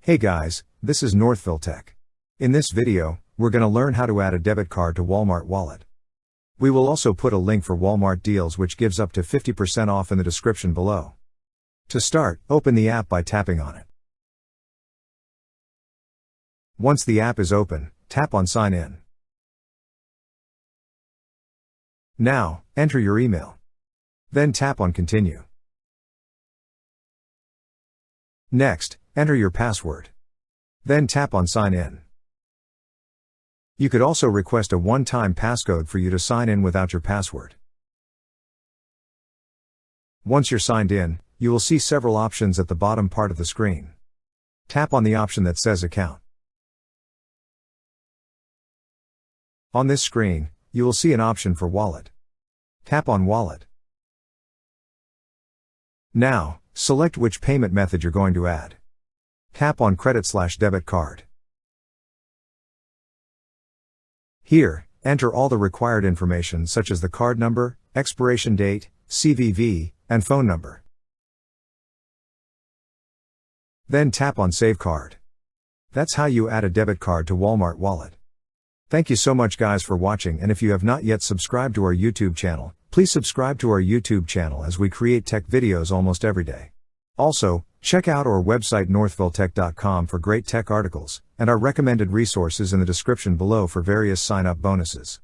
Hey guys, this is Northville Tech. In this video, we're going to learn how to add a debit card to Walmart Wallet. We will also put a link for Walmart deals which gives up to 50% off in the description below. To start, open the app by tapping on it. Once the app is open, tap on Sign In. Now, enter your email. Then tap on Continue. Next, enter your password. Then tap on Sign In. You could also request a one-time passcode for you to sign in without your password. Once you're signed in, you will see several options at the bottom part of the screen. Tap on the option that says Account. On this screen, you will see an option for Wallet. Tap on Wallet. Now, select which payment method you're going to add. Tap on Credit/Debit Card. Here, enter all the required information such as the card number, expiration date, CVV, and phone number. Then tap on Save Card. That's how you add a debit card to Walmart Wallet. Thank you so much guys for watching, and if you have not yet subscribed to our YouTube channel, please subscribe to our YouTube channel as we create tech videos almost every day. Also, check out our website northvilletech.com for great tech articles, and our recommended resources in the description below for various sign-up bonuses.